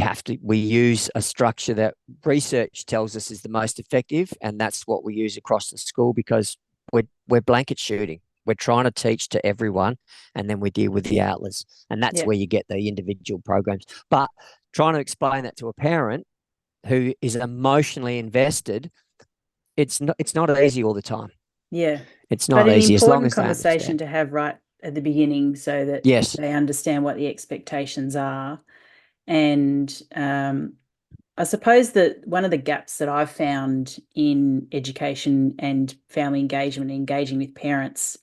use a structure that research tells us is the most effective, and that's what we use across the school because we're blanket shooting. We're trying to teach to everyone, and then we deal with the outliers, and that's Yep. where you get the individual programs. But trying to explain that to a parent who is emotionally invested, it's not easy all the time. Yeah. It's But not an easy as long important as they conversation understand. to have right at the beginning so that Yes, they understand what the expectations are. And I suppose that one of the gaps that I've found in education and family engagement, engaging with parents,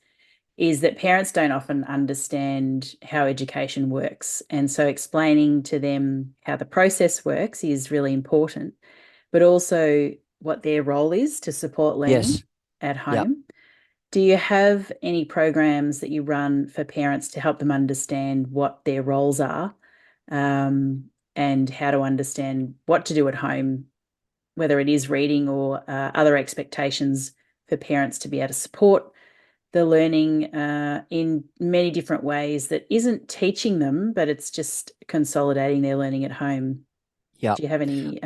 is that parents don't often understand how education works. And so explaining to them how the process works is really important, but also what their role is to support learning yes, at yep. home. Do you have any programs that you run for parents to help them understand what their roles are, and how to understand what to do at home, whether it is reading or other expectations for parents to be able to support the learning in many different ways that isn't teaching them, but it's just consolidating their learning at home? Yep. Do you have any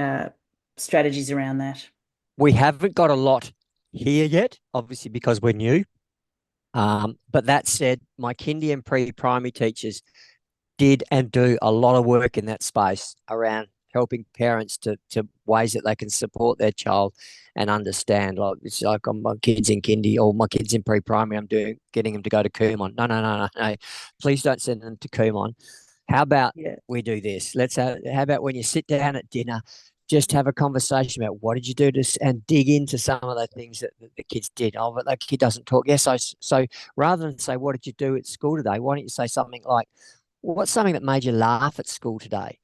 strategies around that? We haven't got a lot here yet, obviously because we're new. But that said, my kindy and pre-primary teachers did and do a lot of work in that space around helping parents to ways that they can support their child and understand. Like it's like my kids in kindy or my kids in pre-primary, getting them to go to Kumon. No, no, no, no, no. Please don't send them to Kumon. How about Yeah. we do this? How about when you sit down at dinner, just have a conversation about what did you do to and dig into some of the things that the kids did. Oh, but that kid doesn't talk. Yes, so rather than say what did you do at school today, why don't you say something like, well, what's something that made you laugh at school today?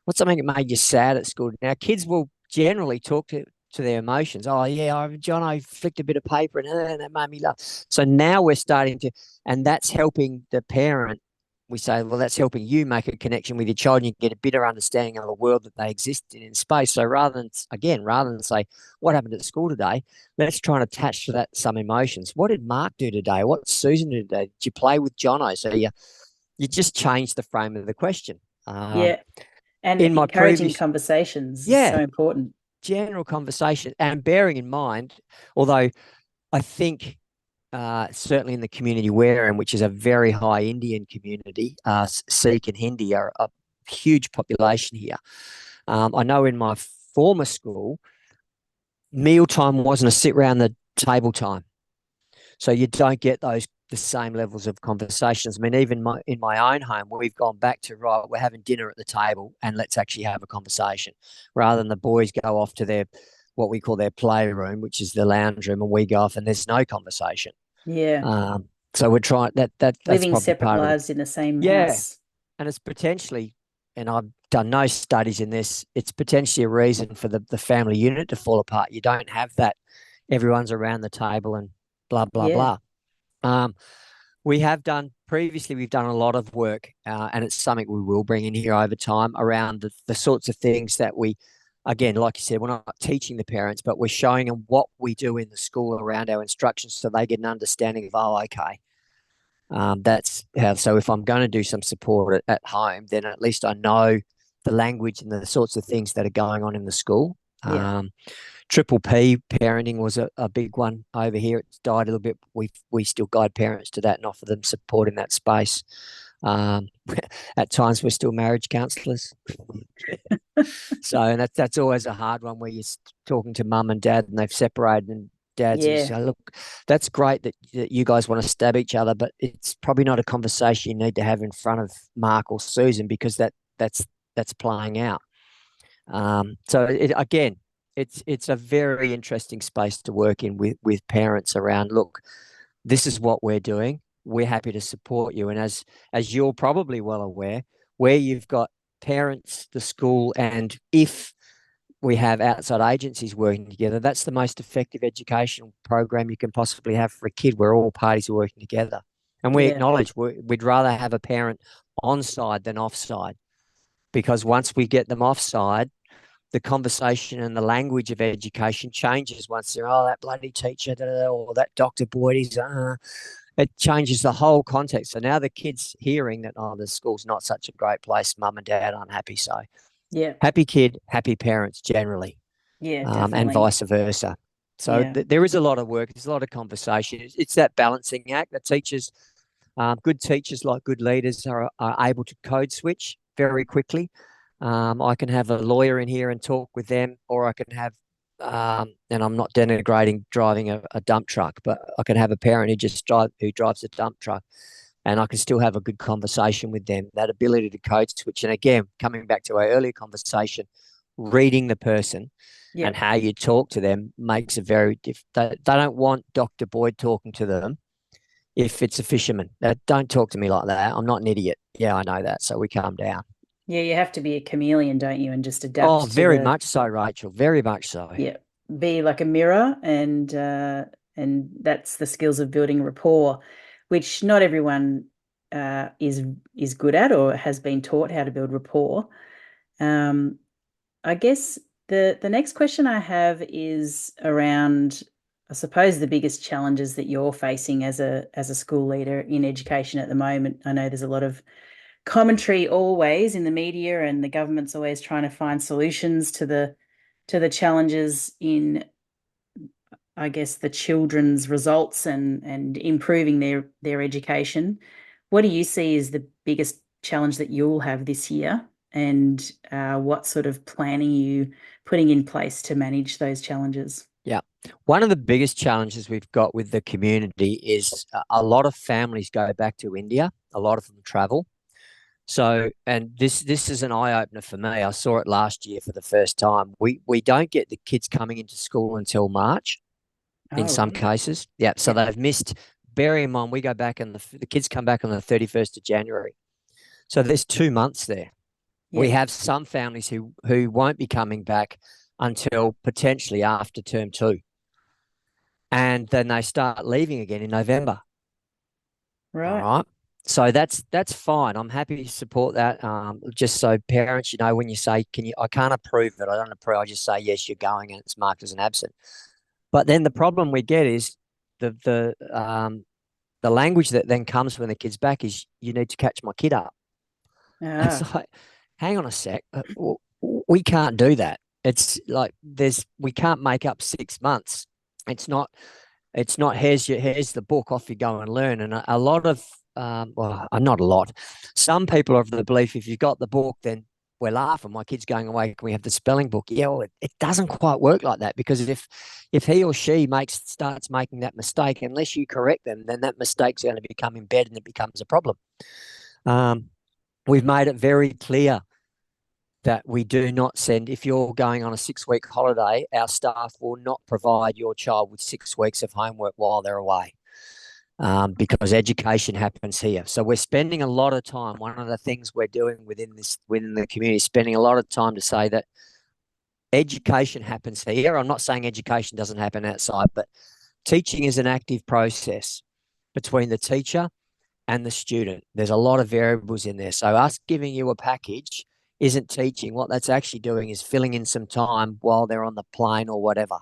What's something that made you sad at school? Now, kids will generally talk to their emotions. Oh, yeah, John, I flicked a bit of paper and that made me laugh. So now we're starting to, and that's helping the parent. We say, well, that's helping you make a connection with your child and you get a better understanding of the world that they exist in space. So rather than say, what happened at school today, let's try and attach to that some emotions. What did Mark do today? What did Susan do today? Did you play with Jono? So you just change the frame of the question. Yeah. And In my encouraging previous, conversations is so yeah, important. general conversation, and bearing in mind, although I think certainly in the community we're in, which is a very high Indian community, Sikh and Hindi are a huge population here. I know in my former school, mealtime wasn't a sit around the table time. So you don't get the same levels of conversations. I mean, even in my own home, we've gone back to right. We're having dinner at the table, and let's actually have a conversation, rather than the boys go off to their what we call their playroom, which is the lounge room, and we go off and there's no conversation. Yeah. So we're trying that's Living probably separate part of it. lives in the same Yeah, house. and it's potentially, and I've done no studies in this. It's potentially a reason for the family unit to fall apart. You don't have that. Everyone's around the table and blah blah Yeah. blah. Um, we have done previously, we've done a lot of work, and it's something we will bring in here over time around the sorts of things that again, like you said, we're not teaching the parents, but we're showing them what we do in the school around our instructions so they get an understanding of, oh, okay. That's how, so if I'm going to do some support at home, then at least I know the language and the sorts of things that are going on in the school. Yeah. Triple P parenting was a big one over here. It's died a little bit. We still guide parents to that and offer them support in that space. Um, at times, we're still marriage counsellors. So, and that's always a hard one where you're talking to mum and dad and they've separated, and dads, and you Yeah. say, look, that's great that you guys want to stab each other, but it's probably not a conversation you need to have in front of Mark or Susan, because that's playing out. Again, it's a very interesting space to work in with parents around. Look, this is what we're doing. We're happy to support you, and as you're probably well aware, where you've got parents, the school, and if we have outside agencies working together, that's the most effective educational program you can possibly have for a kid, where all parties are working together. And we Yeah. acknowledge we'd rather have a parent onside than offside, because once we get them offside, the conversation and the language of education changes once they're, oh, that bloody teacher, da, da, da, or that Dr. Boyd is, it changes the whole context. So now the kid's hearing that, oh, the school's not such a great place, mum and dad aren't happy. So Yeah. happy kid, happy parents generally, Yeah, and definitely. vice versa. So Yeah. there is a lot of work. There's a lot of conversation. It's that balancing act. The teachers, good teachers like good leaders are able to code switch very quickly. I can have a lawyer in here and talk with them, or I can have, and I'm not denigrating driving a dump truck, but I can have a parent who drives a dump truck, and I can still have a good conversation with them. That ability to code switch, and again, coming back to our earlier conversation, reading the person Yeah. and how you talk to them makes a very they don't want Dr. Boyd talking to them if it's a fisherman. Don't talk to me like that. I'm not an idiot. Yeah, I know that. So we calm down. Yeah, you have to be a chameleon, don't you? And just Oh, adapt to very the, much so, Rachel. Very much so. yeah, be like a mirror, and that's the skills of building rapport, which not everyone is good at or has been taught how to build rapport. Um, I guess the next question I have is around, I suppose, the biggest challenges that you're facing as a school leader in education at the moment. I know there's a lot of commentary always in the media, and the government's always trying to find solutions to the challenges in, I guess, the children's results and improving their education. What do you see as the biggest challenge that you'll have this year, and what sort of planning are you putting in place to manage those challenges? Yeah. One of the biggest challenges we've got with the community is a lot of families go back to India. A lot of them travel. So, and this is an eye opener for me. I saw it last year for the first time. We don't get the kids coming into school until March in Oh, some right. cases. Yeah. So Yeah. they've missed. Bear in mind, we go back and the kids come back on the 31st of January. So there's 2 months there. We Yeah. have some families who won't be coming back until potentially after term two, and then they start leaving again in November. All Right. right. So that's fine. I'm happy to support that. Just so parents, when you say, "Can you?" I can't approve it. I don't approve. I just say yes, you're going, and it's marked as an absent. But then the problem we get is the the um, the language that then comes when the kid's back is, you need to catch my kid up. It's Ah. like, hang on a sec. We can't do that. It's like we can't make up 6 months. It's not here's the book, off you go and learn. And a lot of well, not a lot. Some people are of the belief, if you've got the book, then we're laughing. My kid's going away. Can we have the spelling book? Yeah, well, it doesn't quite work like that, because if he or she starts making that mistake, unless you correct them, then that mistake's going to become embedded and it becomes a problem. Um, we've made it very clear that we do not send, if you're going on a 6 week holiday, our staff will not provide your child with 6 weeks of homework while they're away, because education happens here. So we're spending a lot of time. One of the things we're doing within the community is spending a lot of time to say that education happens here. I'm not saying education doesn't happen outside, but teaching is an active process between the teacher and the student. There's a lot of variables in there. So us giving you a package isn't teaching. What that's actually doing is filling in some time while they're on the plane or whatever.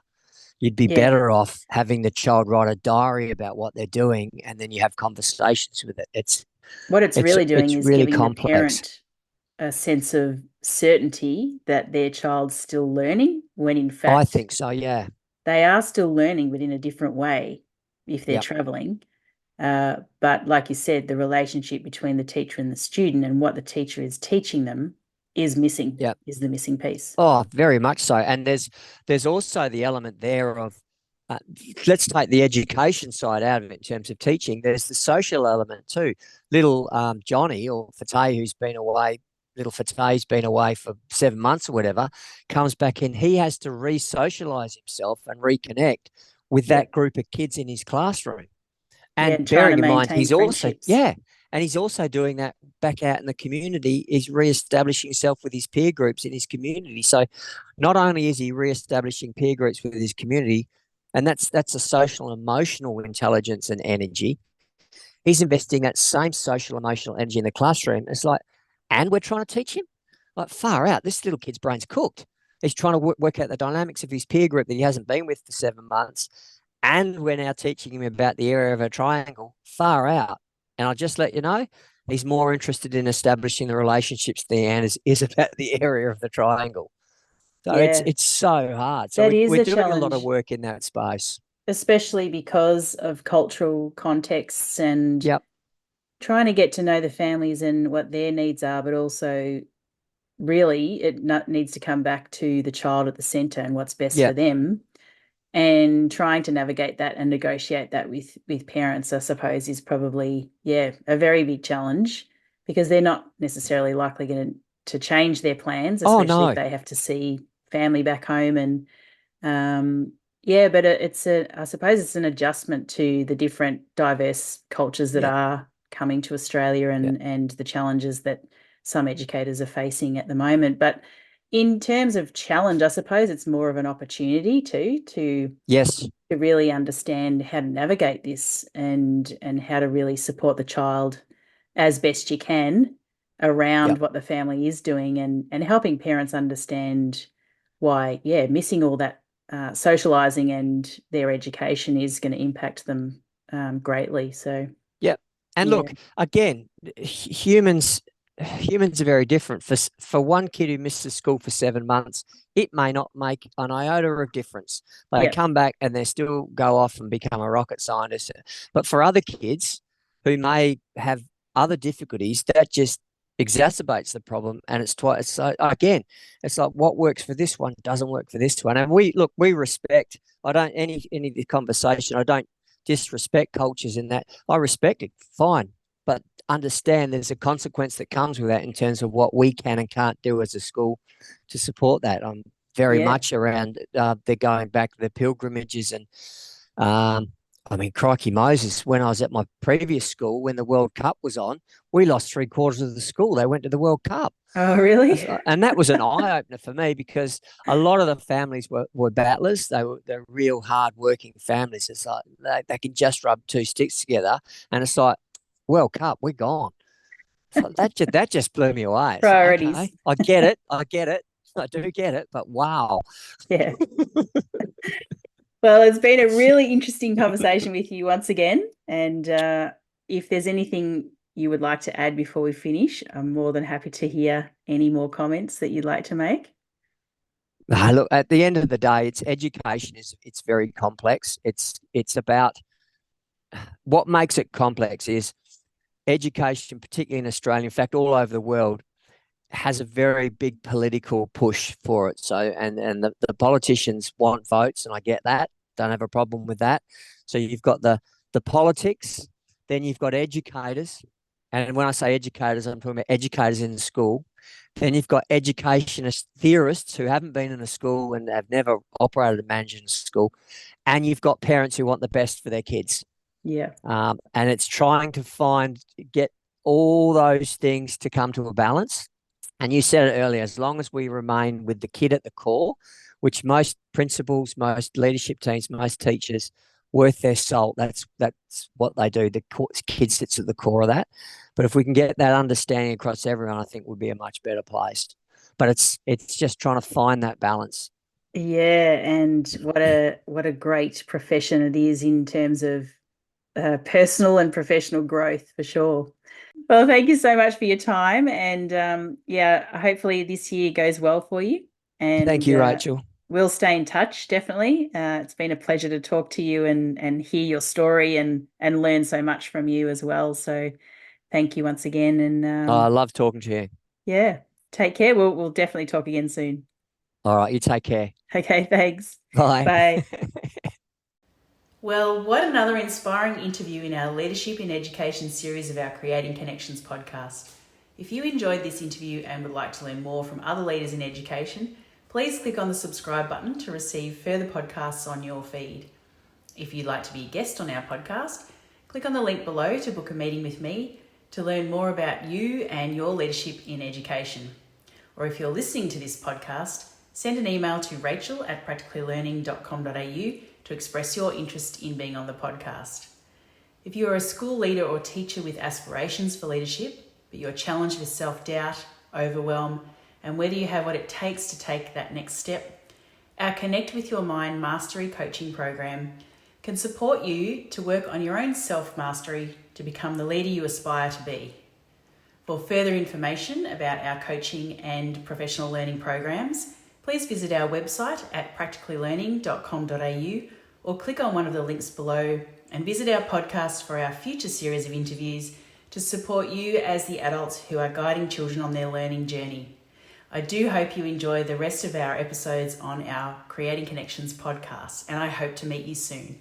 You'd be Yeah. better off having the child write a diary about what they're doing, and then you have conversations with it. What it's It's really doing it's is really giving the complex. parent a sense of certainty that their child's still learning, when in I fact think so. Yeah. they are still learning, but in a different way if they're Yep. traveling. But like you said, the relationship between the teacher and the student and what the teacher is teaching them is missing, Yeah. is the missing piece. Oh, very much so. And there's also the element there of uh, let's take the education side out of it in terms of teaching. There's the social element too. Little Johnny or Fateh, who's been away, little Fateh's been away for 7 months or whatever, comes back in. He has to re-socialize himself and reconnect with Yeah. that group of kids in his classroom. Yeah. And And trying to bearing in mind, maintain he's also, friendships. yeah, and he's also doing that back out in the community, is re-establishing himself with his peer groups in his community. So not only is he re-establishing peer groups with his community, and that's a social and emotional intelligence and energy, he's investing that same social emotional energy in the classroom. It's like, and we're trying to teach him? Like, far out, this little kid's brain's cooked. He's trying to work out the dynamics of his peer group that he hasn't been with for 7 months, and we're now teaching him about the area of a triangle. Far out. And I'll just let you know, he's more interested in establishing the relationships there is about the area of the triangle. So Yeah. it's so hard. So That we, is we're a doing a lot of challenge, work in that space. especially because of cultural contexts and Yep. trying to get to know the families and what their needs are, but also really it needs to come back to the child at the center and what's best for Yep. them. And trying to navigate that and negotiate that with parents, I suppose, is probably, yeah, a very big challenge because they're not necessarily likely going to change their plans, Oh especially if no. they have to see family back home. And yeah, but I suppose it's an adjustment to the different diverse cultures that Yep. are coming to Australia Yep. and the challenges that some educators are facing at the moment. But in terms of challenge, I suppose it's more of an opportunity Yes. to really understand how to navigate this and how to really support the child as best you can around Yep. what the family is doing and helping parents understand why, yeah, missing all that socializing and their education is going to impact them greatly. So, Yep. And yeah, look, again, humans are very different. For one kid who misses school for 7 months, it may not make an iota of difference. They yeah, come back and they still go off and become a rocket scientist. But for other kids who may have other difficulties, that just exacerbates the problem. And it's twice. So again, it's like what works for this one doesn't work for this one. And we respect. I don't any of the conversation. I don't disrespect cultures in that. I respect it, fine, but understand there's a consequence that comes with that in terms of what we can and can't do as a school to support that. I'm very yeah. much around the going back, the pilgrimages, and um, I mean, crikey Moses, when I was at my previous school, when the World Cup was on, we lost 3/4 of the school. They went to the World Cup. Oh, really? And that was an eye opener for me because a lot of the families were battlers. They're real hard working families. It's like they can just rub two sticks together, and it's like World Cup, we're gone. So that just blew me away. It's like, okay, Priorities. I get it, I do get it, but wow. Yeah. Well, it's been a really interesting conversation with you once again. And if there's anything you would like to add before we finish, I'm more than happy to hear any more comments that you'd like to make. Look, at the end of the day, it's education is it's very complex. It's about what makes it complex is education, particularly in Australia, in fact, all over the world, has a very big political push for it. So, and the politicians want votes, and I get that. Don't have a problem with that. So you've got the politics, then you've got educators, and when I say educators, I'm talking about educators in the school. Then you've got educationist theorists who haven't been in a school and have never operated and managed in a school, and you've got parents who want the best for their kids. Yeah. And it's trying to get all those things to come to a balance. And you said it earlier, as long as we remain with the kid at the core, which most principals, most leadership teams, most teachers worth their salt. That's what they do. The kid sits at the core of that. But if we can get that understanding across everyone, I think we'd be a much better place. But it's just trying to find that balance. Yeah, and what a great profession it is in terms of personal and professional growth for sure. Well, thank you so much for your time, and yeah, hopefully this year goes well for you. Thank And you, Rachel. we'll stay in touch, definitely. It's been a pleasure to talk to you and hear your story and learn so much from you as well. So thank you once again. And I love talking to you. yeah, take care. We'll definitely talk again soon. All right, you take care. Okay, thanks. Bye. Bye. Well, what another inspiring interview in our Leadership in Education series of our Creating Connections podcast. If you enjoyed this interview and would like to learn more from other leaders in education, please click on the subscribe button to receive further podcasts on your feed. If you'd like to be a guest on our podcast, click on the link below to book a meeting with me to learn more about you and your leadership in education. Or if you're listening to this podcast, send an email to rachel@practicallylearning.com.au to express your interest in being on the podcast. If you are a school leader or teacher with aspirations for leadership, but you're challenged with self-doubt, overwhelm, and whether you have what it takes to take that next step, our Connect with Your Mind Mastery Coaching Program can support you to work on your own self-mastery to become the leader you aspire to be. For further information about our coaching and professional learning programs, please visit our website at practicallylearning.com.au or click on one of the links below and visit our podcast for our future series of interviews to support you as the adults who are guiding children on their learning journey. I do hope you enjoy the rest of our episodes on our Creating Connections podcast, and I hope to meet you soon.